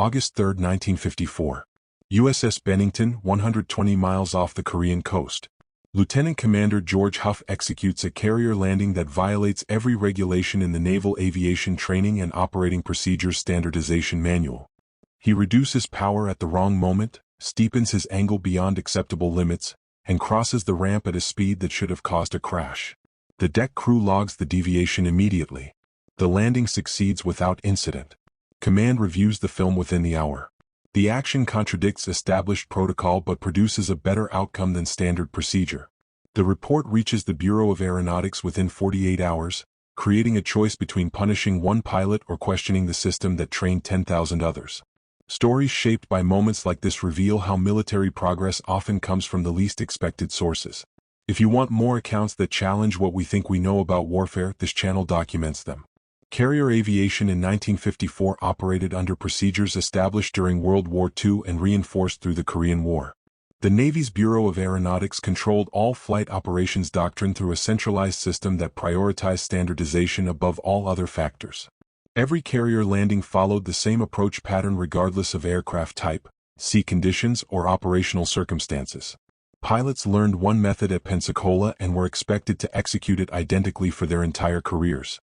August 3, 1954. USS Bennington, 120 miles off the Korean coast. Lieutenant Commander George Huff executes a carrier landing that violates every regulation in the Naval Aviation Training and Operating Procedures Standardization Manual. He reduces power at the wrong moment, steepens his angle beyond acceptable limits, and crosses the ramp at a speed that should have caused a crash. The deck crew logs the deviation immediately. The landing succeeds without incident. Command reviews the film within the hour. The action contradicts established protocol but produces a better outcome than standard procedure. The report reaches the Bureau of Aeronautics within 48 hours, creating a choice between punishing one pilot or questioning the system that trained 10,000 others. Stories shaped by moments like this reveal how military progress often comes from the least expected sources. If you want more accounts that challenge what we think we know about warfare, this channel documents them. Carrier aviation in 1954 operated under procedures established during World War II and reinforced through the Korean War. The Navy's Bureau of Aeronautics controlled all flight operations doctrine through a centralized system that prioritized standardization above all other factors. Every carrier landing followed the same approach pattern regardless of aircraft type, sea conditions, or operational circumstances. Pilots learned one method at Pensacola and were expected to execute it identically for their entire careers.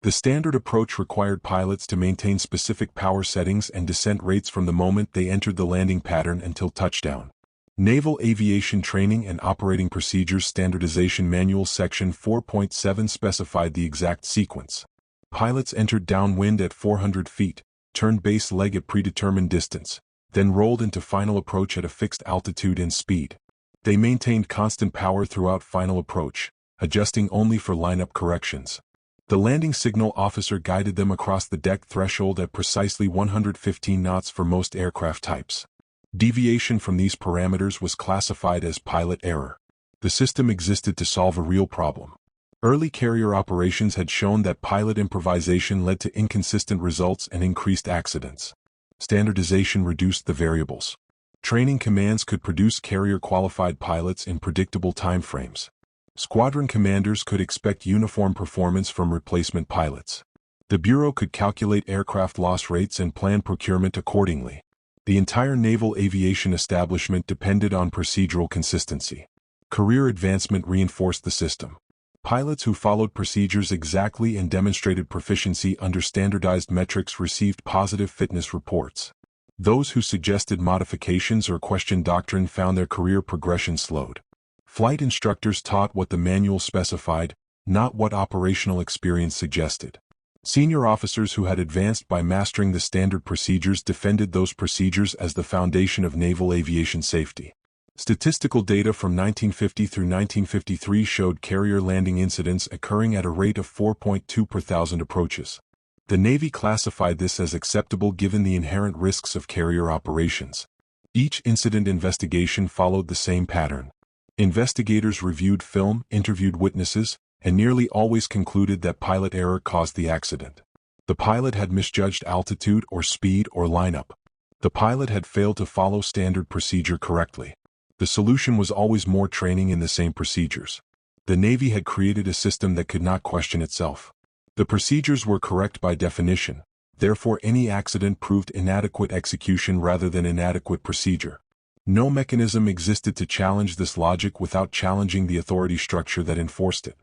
The standard approach required pilots to maintain specific power settings and descent rates from the moment they entered the landing pattern until touchdown. Naval Aviation Training and Operating Procedures Standardization Manual Section 4.7 specified the exact sequence. Pilots entered downwind at 400 feet, turned base leg at predetermined distance, then rolled into final approach at a fixed altitude and speed. They maintained constant power throughout final approach, adjusting only for lineup corrections. The landing signal officer guided them across the deck threshold at precisely 115 knots for most aircraft types. Deviation from these parameters was classified as pilot error. The system existed to solve a real problem. Early carrier operations had shown that pilot improvisation led to inconsistent results and increased accidents. Standardization reduced the variables. Training commands could produce carrier-qualified pilots in predictable timeframes. Squadron commanders could expect uniform performance from replacement pilots. The Bureau could calculate aircraft loss rates and plan procurement accordingly. The entire naval aviation establishment depended on procedural consistency. Career advancement reinforced the system. Pilots who followed procedures exactly and demonstrated proficiency under standardized metrics received positive fitness reports. Those who suggested modifications or questioned doctrine found their career progression slowed. Flight instructors taught what the manual specified, not what operational experience suggested. Senior officers who had advanced by mastering the standard procedures defended those procedures as the foundation of naval aviation safety. Statistical data from 1950 through 1953 showed carrier landing incidents occurring at a rate of 4.2 per thousand approaches. The Navy classified this as acceptable given the inherent risks of carrier operations. Each incident investigation followed the same pattern. Investigators reviewed film, interviewed witnesses, and nearly always concluded that pilot error caused the accident. The pilot had misjudged altitude or speed or lineup. The pilot had failed to follow standard procedure correctly. The solution was always more training in the same procedures. The Navy had created a system that could not question itself. The procedures were correct by definition, therefore any accident proved inadequate execution rather than inadequate procedure. No mechanism existed to challenge this logic without challenging the authority structure that enforced it.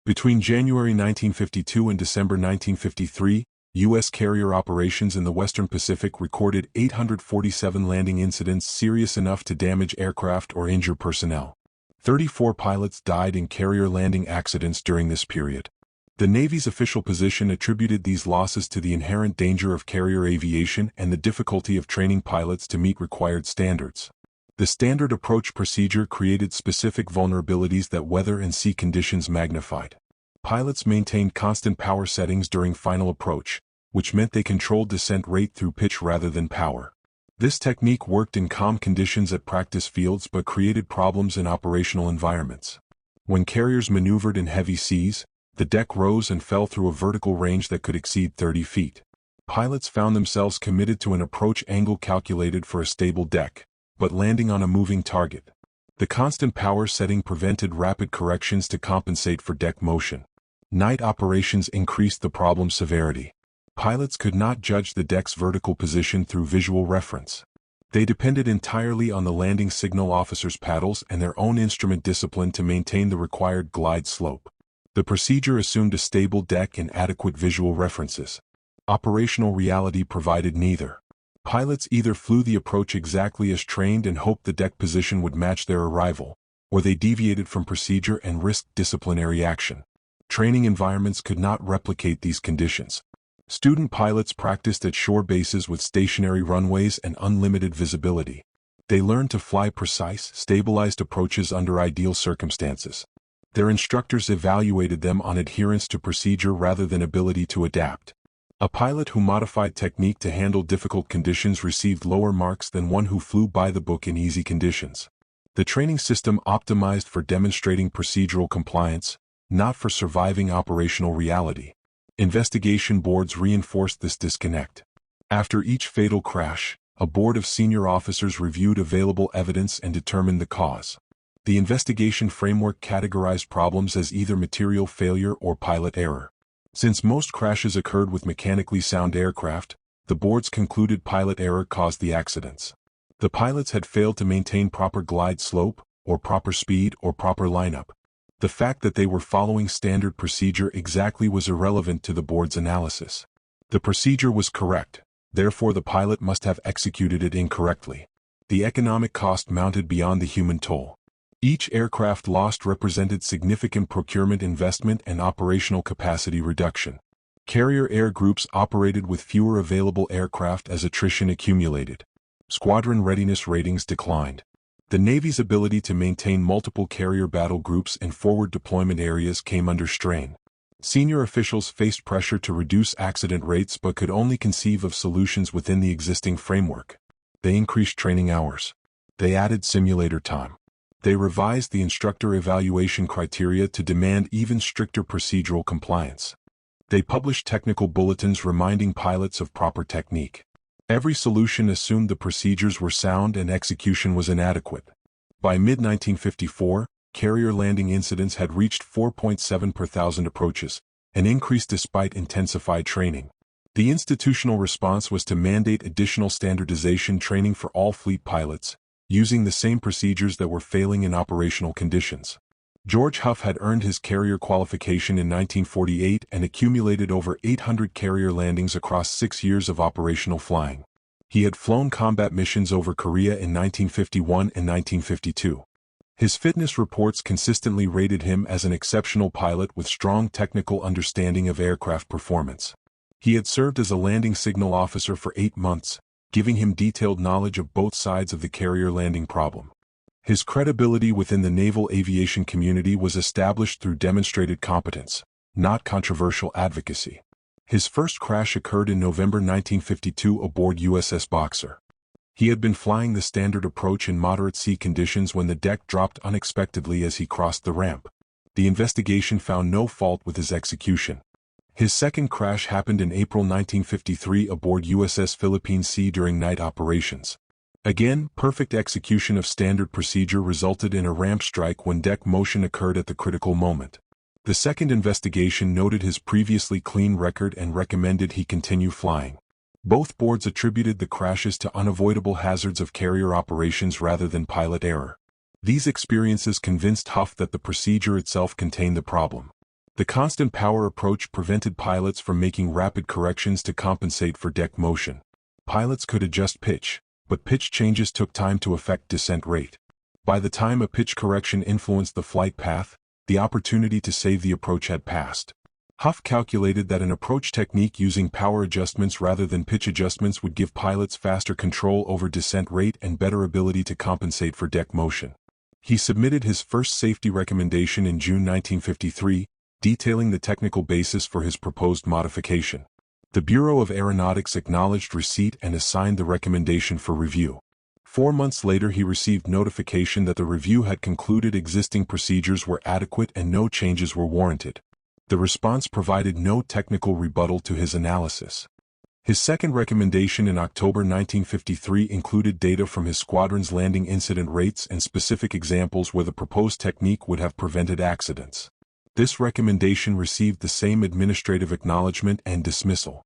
Between January 1952 and December 1953, U.S. carrier operations in the Western Pacific recorded 847 landing incidents serious enough to damage aircraft or injure personnel. 34 pilots died in carrier landing accidents during this period. The Navy's official position attributed these losses to the inherent danger of carrier aviation and the difficulty of training pilots to meet required standards. The standard approach procedure created specific vulnerabilities that weather and sea conditions magnified. Pilots maintained constant power settings during final approach, which meant they controlled descent rate through pitch rather than power. This technique worked in calm conditions at practice fields but created problems in operational environments. When carriers maneuvered in heavy seas, the deck rose and fell through a vertical range that could exceed 30 feet. Pilots found themselves committed to an approach angle calculated for a stable deck, but landing on a moving target. The constant power setting prevented rapid corrections to compensate for deck motion. Night operations increased the problem's severity. Pilots could not judge the deck's vertical position through visual reference. They depended entirely on the landing signal officer's paddles and their own instrument discipline to maintain the required glide slope. The procedure assumed a stable deck and adequate visual references. Operational reality provided neither. Pilots either flew the approach exactly as trained and hoped the deck position would match their arrival, or they deviated from procedure and risked disciplinary action. Training environments could not replicate these conditions. Student pilots practiced at shore bases with stationary runways and unlimited visibility. They learned to fly precise, stabilized approaches under ideal circumstances. Their instructors evaluated them on adherence to procedure rather than ability to adapt. A pilot who modified technique to handle difficult conditions received lower marks than one who flew by the book in easy conditions. The training system optimized for demonstrating procedural compliance, not for surviving operational reality. Investigation boards reinforced this disconnect. After each fatal crash, a board of senior officers reviewed available evidence and determined the cause. The investigation framework categorized problems as either material failure or pilot error. Since most crashes occurred with mechanically sound aircraft, the boards concluded pilot error caused the accidents. The pilots had failed to maintain proper glide slope, or proper speed, or proper lineup. The fact that they were following standard procedure exactly was irrelevant to the board's analysis. The procedure was correct, therefore the pilot must have executed it incorrectly. The economic cost mounted beyond the human toll. Each aircraft lost represented significant procurement investment and operational capacity reduction. Carrier air groups operated with fewer available aircraft as attrition accumulated. Squadron readiness ratings declined. The Navy's ability to maintain multiple carrier battle groups in forward deployment areas came under strain. Senior officials faced pressure to reduce accident rates but could only conceive of solutions within the existing framework. They increased training hours. They added simulator time. They revised the instructor evaluation criteria to demand even stricter procedural compliance. They published technical bulletins reminding pilots of proper technique. Every solution assumed the procedures were sound and execution was inadequate. By mid-1954, carrier landing incidents had reached 4.7 per thousand approaches, an increase despite intensified training. The institutional response was to mandate additional standardization training for all fleet pilots, using the same procedures that were failing in operational conditions. George Huff had earned his carrier qualification in 1948 and accumulated over 800 carrier landings across 6 years of operational flying. He had flown combat missions over Korea in 1951 and 1952. His fitness reports consistently rated him as an exceptional pilot with strong technical understanding of aircraft performance. He had served as a landing signal officer for 8 months, giving him detailed knowledge of both sides of the carrier landing problem. His credibility within the naval aviation community was established through demonstrated competence, not controversial advocacy. His first crash occurred in November 1952 aboard USS Boxer. He had been flying the standard approach in moderate sea conditions when the deck dropped unexpectedly as he crossed the ramp. The investigation found no fault with his execution. His second crash happened in April 1953 aboard USS Philippine Sea during night operations. Again, perfect execution of standard procedure resulted in a ramp strike when deck motion occurred at the critical moment. The second investigation noted his previously clean record and recommended he continue flying. Both boards attributed the crashes to unavoidable hazards of carrier operations rather than pilot error. These experiences convinced Huff that the procedure itself contained the problem. The constant power approach prevented pilots from making rapid corrections to compensate for deck motion. Pilots could adjust pitch, but pitch changes took time to affect descent rate. By the time a pitch correction influenced the flight path, the opportunity to save the approach had passed. Huff calculated that an approach technique using power adjustments rather than pitch adjustments would give pilots faster control over descent rate and better ability to compensate for deck motion. He submitted his first safety recommendation in June 1953, detailing the technical basis for his proposed modification. The Bureau of Aeronautics acknowledged receipt and assigned the recommendation for review. 4 months later he received notification that the review had concluded existing procedures were adequate and no changes were warranted. The response provided no technical rebuttal to his analysis. His second recommendation in October 1953 included data from his squadron's landing incident rates and specific examples where the proposed technique would have prevented accidents. This recommendation received the same administrative acknowledgement and dismissal.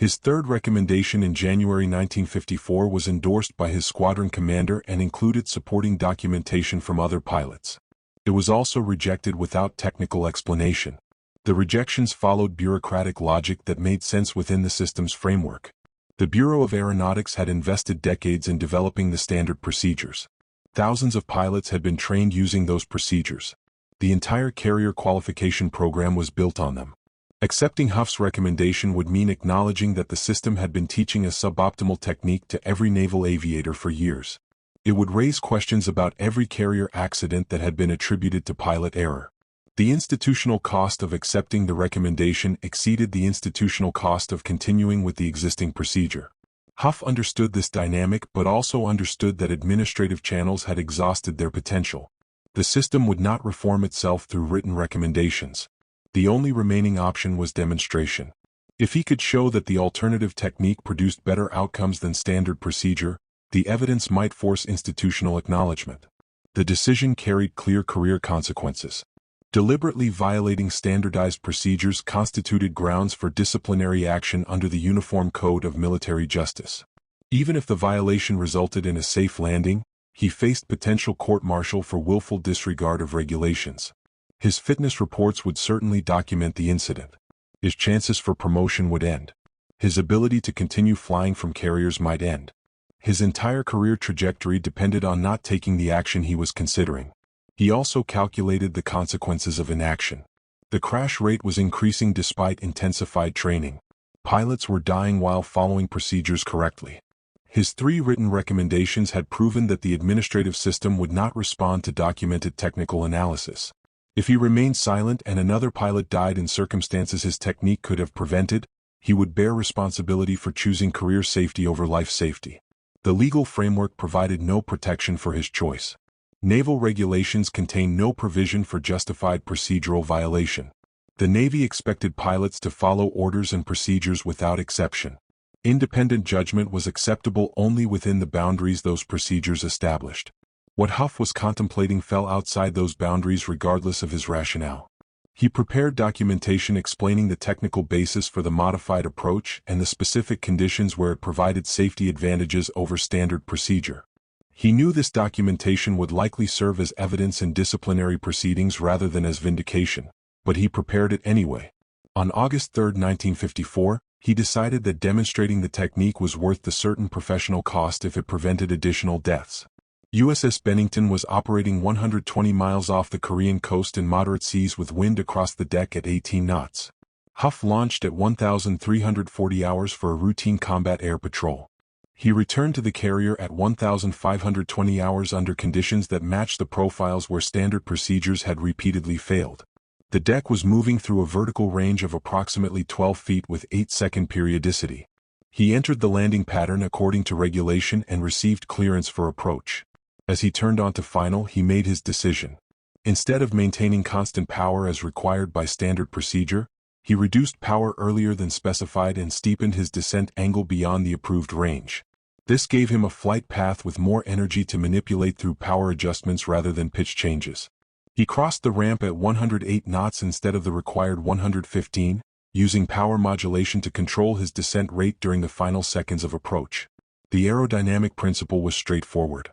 His third recommendation in January 1954 was endorsed by his squadron commander and included supporting documentation from other pilots. It was also rejected without technical explanation. The rejections followed bureaucratic logic that made sense within the system's framework. The Bureau of Aeronautics had invested decades in developing the standard procedures. Thousands of pilots had been trained using those procedures. The entire carrier qualification program was built on them. Accepting Huff's recommendation would mean acknowledging that the system had been teaching a suboptimal technique to every naval aviator for years. It would raise questions about every carrier accident that had been attributed to pilot error. The institutional cost of accepting the recommendation exceeded the institutional cost of continuing with the existing procedure. Huff understood this dynamic but also understood that administrative channels had exhausted their potential. The system would not reform itself through written recommendations. The only remaining option was demonstration. If he could show that the alternative technique produced better outcomes than standard procedure, the evidence might force institutional acknowledgement. The decision carried clear career consequences. Deliberately violating standardized procedures constituted grounds for disciplinary action under the Uniform Code of Military Justice. Even if the violation resulted in a safe landing, he faced potential court-martial for willful disregard of regulations. His fitness reports would certainly document the incident. His chances for promotion would end. His ability to continue flying from carriers might end. His entire career trajectory depended on not taking the action he was considering. He also calculated the consequences of inaction. The crash rate was increasing despite intensified training. Pilots were dying while following procedures correctly. His 3 written recommendations had proven that the administrative system would not respond to documented technical analysis. If he remained silent and another pilot died in circumstances his technique could have prevented, he would bear responsibility for choosing career safety over life safety. The legal framework provided no protection for his choice. Naval regulations contain no provision for justified procedural violation. The Navy expected pilots to follow orders and procedures without exception. Independent judgment was acceptable only within the boundaries those procedures established. What Huff was contemplating fell outside those boundaries regardless of his rationale. He prepared documentation explaining the technical basis for the modified approach and the specific conditions where it provided safety advantages over standard procedure. He knew this documentation would likely serve as evidence in disciplinary proceedings rather than as vindication, but he prepared it anyway. On August 3, 1954, he decided that demonstrating the technique was worth the certain professional cost if it prevented additional deaths. USS Bennington was operating 120 miles off the Korean coast in moderate seas with wind across the deck at 18 knots. Huff launched at 1,340 hours for a routine combat air patrol. He returned to the carrier at 1,520 hours under conditions that matched the profiles where standard procedures had repeatedly failed. The deck was moving through a vertical range of approximately 12 feet with 8-second periodicity. He entered the landing pattern according to regulation and received clearance for approach. As he turned onto final, he made his decision. Instead of maintaining constant power as required by standard procedure, he reduced power earlier than specified and steepened his descent angle beyond the approved range. This gave him a flight path with more energy to manipulate through power adjustments rather than pitch changes. He crossed the ramp at 108 knots instead of the required 115, using power modulation to control his descent rate during the final seconds of approach. The aerodynamic principle was straightforward.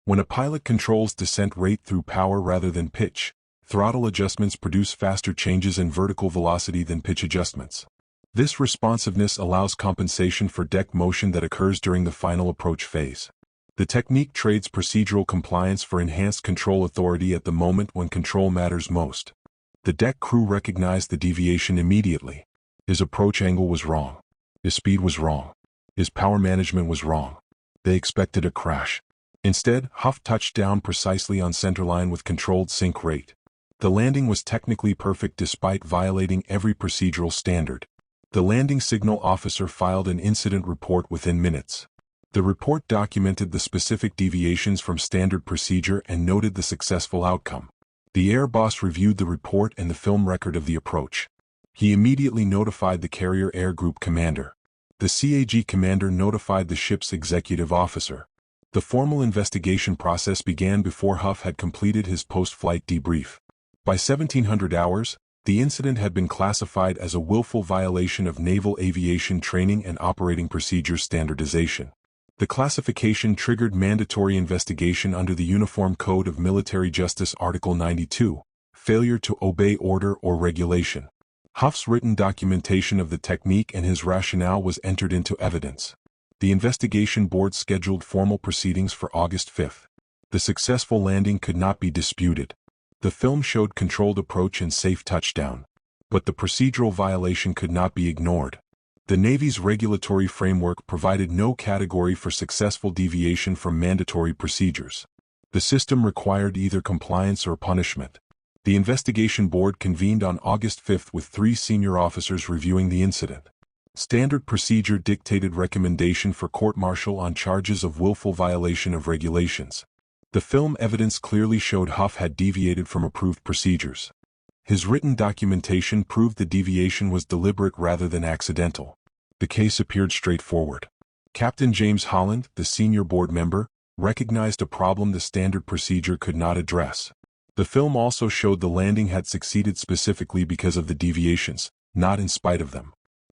When a pilot controls descent rate through power rather than pitch, throttle adjustments produce faster changes in vertical velocity than pitch adjustments. This responsiveness allows compensation for deck motion that occurs during the final approach phase. The technique trades procedural compliance for enhanced control authority at the moment when control matters most. The deck crew recognized the deviation immediately. His approach angle was wrong. His speed was wrong. His power management was wrong. They expected a crash. Instead, Huff touched down precisely on centerline with controlled sink rate. The landing was technically perfect despite violating every procedural standard. The landing signal officer filed an incident report within minutes. The report documented the specific deviations from standard procedure and noted the successful outcome. The air boss reviewed the report and the film record of the approach. He immediately notified the carrier air group commander. The CAG commander notified the ship's executive officer. The formal investigation process began before Huff had completed his post-flight debrief. By 1700 hours, The incident had been classified as a willful violation of Naval Aviation Training and Operating Procedures Standardization. The classification triggered mandatory investigation under the Uniform Code of Military Justice Article 92, failure to obey order or regulation. Huff's written documentation of the technique and his rationale was entered into evidence. The investigation board scheduled formal proceedings for August 5. The successful landing could not be disputed. The film showed controlled approach and safe touchdown. But the procedural violation could not be ignored. The Navy's regulatory framework provided no category for successful deviation from mandatory procedures. The system required either compliance or punishment. The investigation board convened on August 5 with 3 senior officers reviewing the incident. Standard procedure dictated recommendation for court-martial on charges of willful violation of regulations. The film evidence clearly showed Huff had deviated from approved procedures. His written documentation proved the deviation was deliberate rather than accidental. The case appeared straightforward. Captain James Holland, the senior board member, recognized a problem the standard procedure could not address. The film also showed the landing had succeeded specifically because of the deviations, not in spite of them.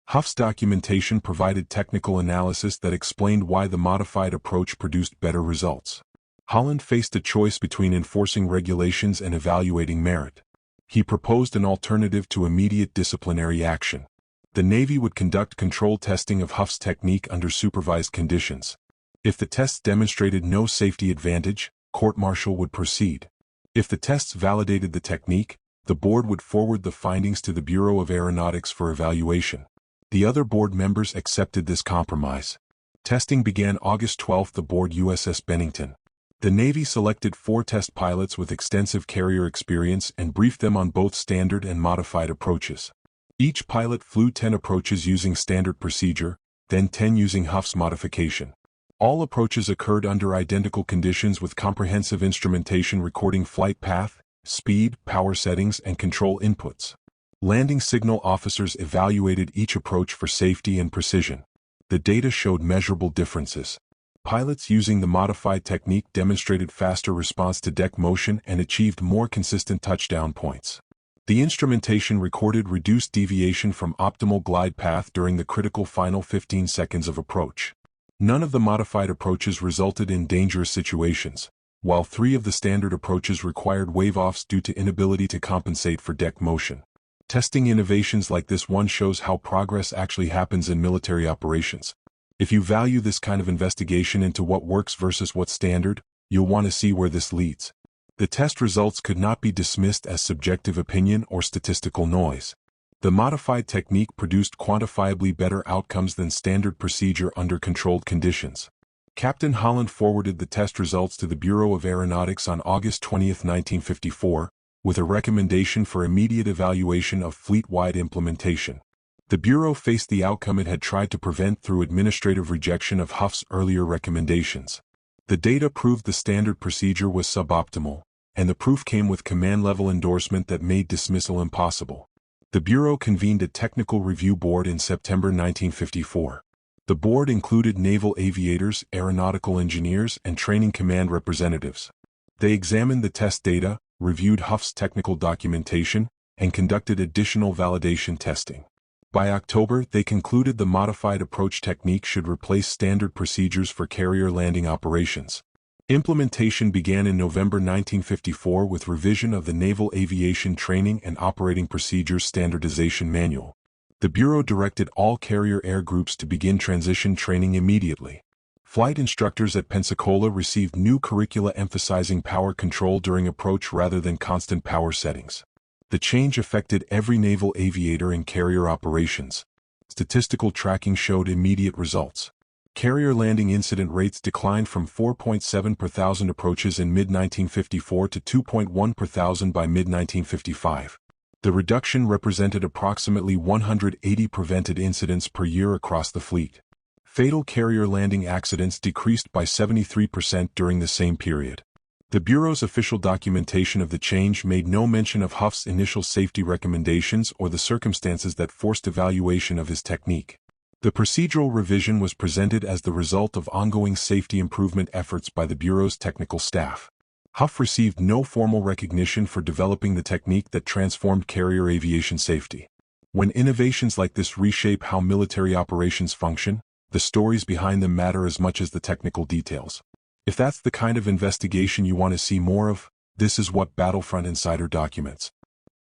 Huff's documentation provided technical analysis that explained why the modified approach produced better results. Holland faced a choice between enforcing regulations and evaluating merit. He proposed an alternative to immediate disciplinary action. The Navy would conduct controlled testing of Huff's technique under supervised conditions. If the tests demonstrated no safety advantage, court-martial would proceed. If the tests validated the technique, the board would forward the findings to the Bureau of Aeronautics for evaluation. The other board members accepted this compromise. Testing began August 12 aboard USS Bennington. The Navy selected 4 test pilots with extensive carrier experience and briefed them on both standard and modified approaches. Each pilot flew 10 approaches using standard procedure, then 10 using Huff's modification. All approaches occurred under identical conditions with comprehensive instrumentation recording flight path, speed, power settings, and control inputs. Landing signal officers evaluated each approach for safety and precision. The data showed measurable differences. Pilots using the modified technique demonstrated faster response to deck motion and achieved more consistent touchdown points. The instrumentation recorded reduced deviation from optimal glide path during the critical final 15 seconds of approach. None of the modified approaches resulted in dangerous situations, while 3 of the standard approaches required wave-offs due to inability to compensate for deck motion. Testing innovations like this one shows how progress actually happens in military operations. If you value this kind of investigation into what works versus what's standard, you'll want to see where this leads. The test results could not be dismissed as subjective opinion or statistical noise. The modified technique produced quantifiably better outcomes than standard procedure under controlled conditions. Captain Holland forwarded the test results to the Bureau of Aeronautics on August 20, 1954, with a recommendation for immediate evaluation of fleet-wide implementation. The Bureau faced the outcome it had tried to prevent through administrative rejection of Huff's earlier recommendations. The data proved the standard procedure was suboptimal, and the proof came with command-level endorsement that made dismissal impossible. The Bureau convened a technical review board in September 1954. The board included naval aviators, aeronautical engineers, and training command representatives. They examined the test data, reviewed Huff's technical documentation, and conducted additional validation testing. By October, they concluded the modified approach technique should replace standard procedures for carrier landing operations. Implementation began in November 1954 with revision of the Naval Aviation Training and Operating Procedures Standardization Manual. The Bureau directed all carrier air groups to begin transition training immediately. Flight instructors at Pensacola received new curricula emphasizing power control during approach rather than constant power settings. The change affected every naval aviator in carrier operations. Statistical tracking showed immediate results. Carrier landing incident rates declined from 4.7 per thousand approaches in mid-1954 to 2.1 per thousand by mid-1955. The reduction represented approximately 180 prevented incidents per year across the fleet. Fatal carrier landing accidents decreased by 73% during the same period. The Bureau's official documentation of the change made no mention of Huff's initial safety recommendations or the circumstances that forced evaluation of his technique. The procedural revision was presented as the result of ongoing safety improvement efforts by the Bureau's technical staff. Huff received no formal recognition for developing the technique that transformed carrier aviation safety. When innovations like this reshape how military operations function, the stories behind them matter as much as the technical details. If that's the kind of investigation you want to see more of, this is what Battlefront Insider documents.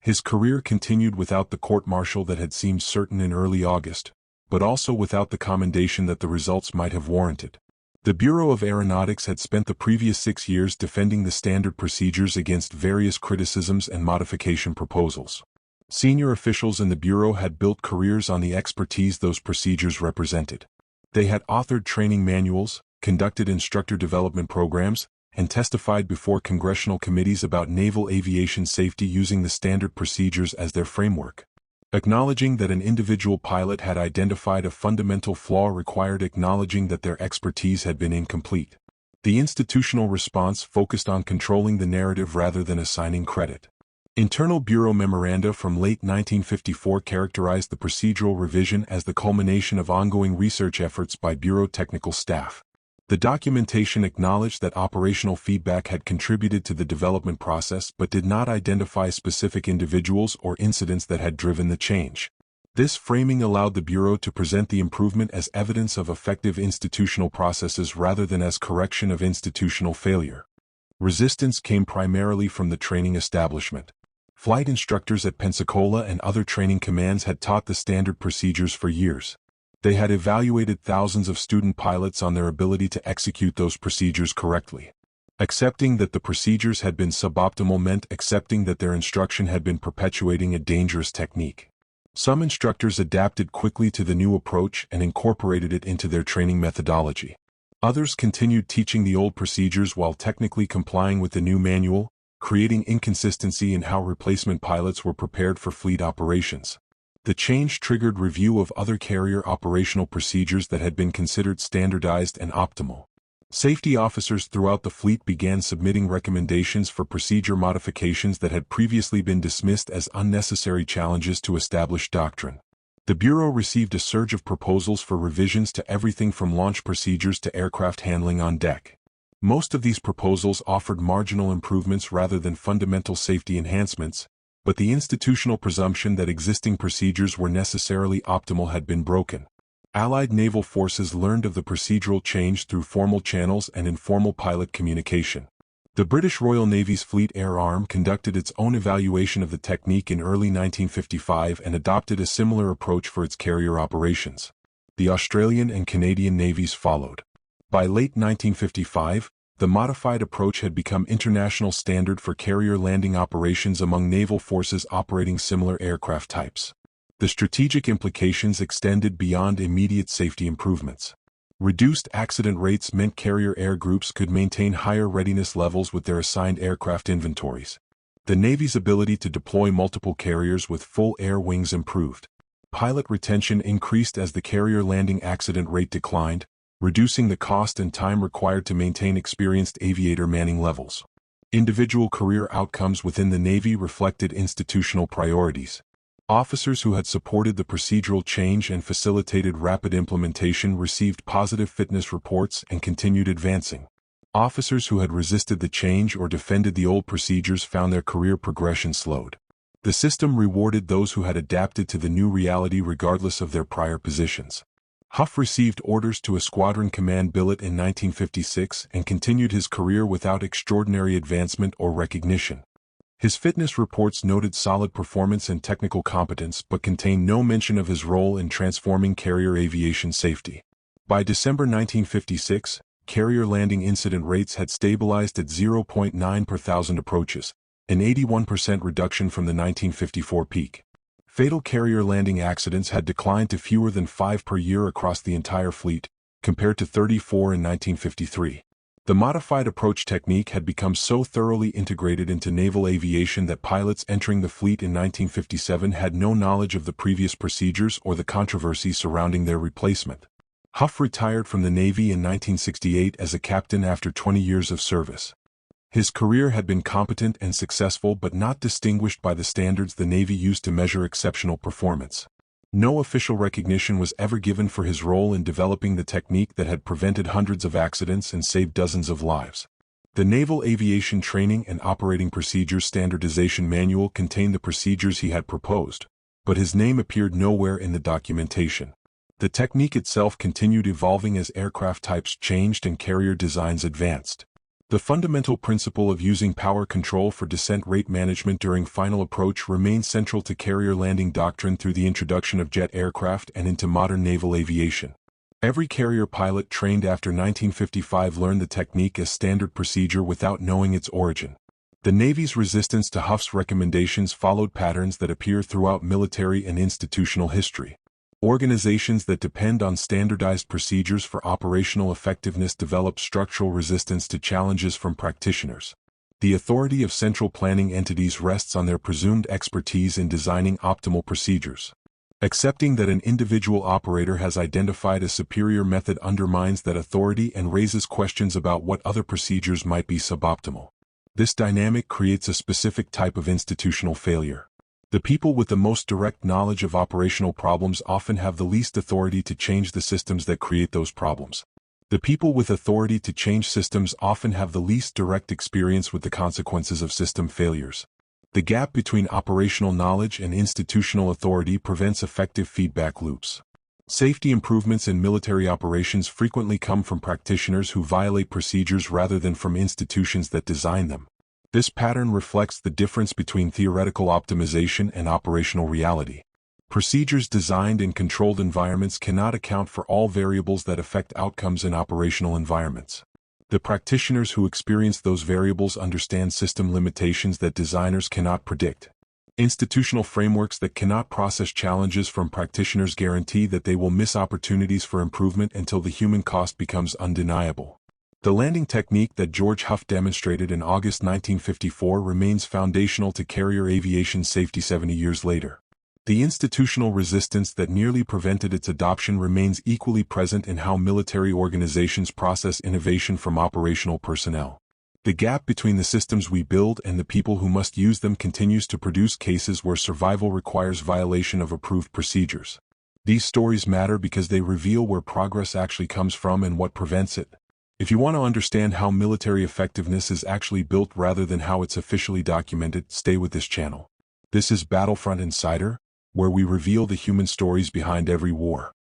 His career continued without the court-martial that had seemed certain in early August, but also without the commendation that the results might have warranted. The Bureau of Aeronautics had spent the previous 6 years defending the standard procedures against various criticisms and modification proposals. Senior officials in the Bureau had built careers on the expertise those procedures represented. They had authored training manuals, conducted instructor development programs, and testified before congressional committees about naval aviation safety using the standard procedures as their framework. Acknowledging that an individual pilot had identified a fundamental flaw required acknowledging that their expertise had been incomplete. The institutional response focused on controlling the narrative rather than assigning credit. Internal Bureau memoranda from late 1954 characterized the procedural revision as the culmination of ongoing research efforts by Bureau technical staff. The documentation acknowledged that operational feedback had contributed to the development process but did not identify specific individuals or incidents that had driven the change. This framing allowed the Bureau to present the improvement as evidence of effective institutional processes rather than as correction of institutional failure. Resistance came primarily from the training establishment. Flight instructors at Pensacola and other training commands had taught the standard procedures for years. They had evaluated thousands of student pilots on their ability to execute those procedures correctly. Accepting that the procedures had been suboptimal meant accepting that their instruction had been perpetuating a dangerous technique. Some instructors adapted quickly to the new approach and incorporated it into their training methodology. Others continued teaching the old procedures while technically complying with the new manual, creating inconsistency in how replacement pilots were prepared for fleet operations. The change triggered review of other carrier operational procedures that had been considered standardized and optimal. Safety officers throughout the fleet began submitting recommendations for procedure modifications that had previously been dismissed as unnecessary challenges to established doctrine. The Bureau received a surge of proposals for revisions to everything from launch procedures to aircraft handling on deck. Most of these proposals offered marginal improvements rather than fundamental safety enhancements, but the institutional presumption that existing procedures were necessarily optimal had been broken. Allied naval forces learned of the procedural change through formal channels and informal pilot communication. The British Royal Navy's Fleet Air Arm conducted its own evaluation of the technique in early 1955 and adopted a similar approach for its carrier operations. The Australian and Canadian navies followed. By late 1955, the modified approach had become international standard for carrier landing operations among naval forces operating similar aircraft types. The strategic implications extended beyond immediate safety improvements. Reduced accident rates meant carrier air groups could maintain higher readiness levels with their assigned aircraft inventories. The Navy's ability to deploy multiple carriers with full air wings improved. Pilot retention increased as the carrier landing accident rate declined, reducing the cost and time required to maintain experienced aviator manning levels. Individual career outcomes within the Navy reflected institutional priorities. Officers who had supported the procedural change and facilitated rapid implementation received positive fitness reports and continued advancing. Officers who had resisted the change or defended the old procedures found their career progression slowed. The system rewarded those who had adapted to the new reality regardless of their prior positions. Huff received orders to a squadron command billet in 1956 and continued his career without extraordinary advancement or recognition. His fitness reports noted solid performance and technical competence but contained no mention of his role in transforming carrier aviation safety. By December 1956, carrier landing incident rates had stabilized at 0.9 per thousand approaches, an 81% reduction from the 1954 peak. Fatal carrier landing accidents had declined to fewer than 5 per year across the entire fleet, compared to 34 in 1953. The modified approach technique had become so thoroughly integrated into naval aviation that pilots entering the fleet in 1957 had no knowledge of the previous procedures or the controversy surrounding their replacement. Huff retired from the Navy in 1968 as a captain after 20 years of service. His career had been competent and successful but not distinguished by the standards the Navy used to measure exceptional performance. No official recognition was ever given for his role in developing the technique that had prevented hundreds of accidents and saved dozens of lives. The Naval Aviation Training and Operating Procedures Standardization Manual contained the procedures he had proposed, but his name appeared nowhere in the documentation. The technique itself continued evolving as aircraft types changed and carrier designs advanced. The fundamental principle of using power control for descent rate management during final approach remained central to carrier landing doctrine through the introduction of jet aircraft and into modern naval aviation. Every carrier pilot trained after 1955 learned the technique as standard procedure without knowing its origin. The Navy's resistance to Huff's recommendations followed patterns that appear throughout military and institutional history. Organizations that depend on standardized procedures for operational effectiveness develop structural resistance to challenges from practitioners. The authority of central planning entities rests on their presumed expertise in designing optimal procedures. Accepting that an individual operator has identified a superior method undermines that authority and raises questions about what other procedures might be suboptimal. This dynamic creates a specific type of institutional failure. The people with the most direct knowledge of operational problems often have the least authority to change the systems that create those problems. The people with authority to change systems often have the least direct experience with the consequences of system failures. The gap between operational knowledge and institutional authority prevents effective feedback loops. Safety improvements in military operations frequently come from practitioners who violate procedures rather than from institutions that design them. This pattern reflects the difference between theoretical optimization and operational reality. Procedures designed in controlled environments cannot account for all variables that affect outcomes in operational environments. The practitioners who experience those variables understand system limitations that designers cannot predict. Institutional frameworks that cannot process challenges from practitioners guarantee that they will miss opportunities for improvement until the human cost becomes undeniable. The landing technique that George Huff demonstrated in August 1954 remains foundational to carrier aviation safety 70 years later. The institutional resistance that nearly prevented its adoption remains equally present in how military organizations process innovation from operational personnel. The gap between the systems we build and the people who must use them continues to produce cases where survival requires violation of approved procedures. These stories matter because they reveal where progress actually comes from and what prevents it. If you want to understand how military effectiveness is actually built rather than how it's officially documented, stay with this channel. This is Battlefront Insider, where we reveal the human stories behind every war.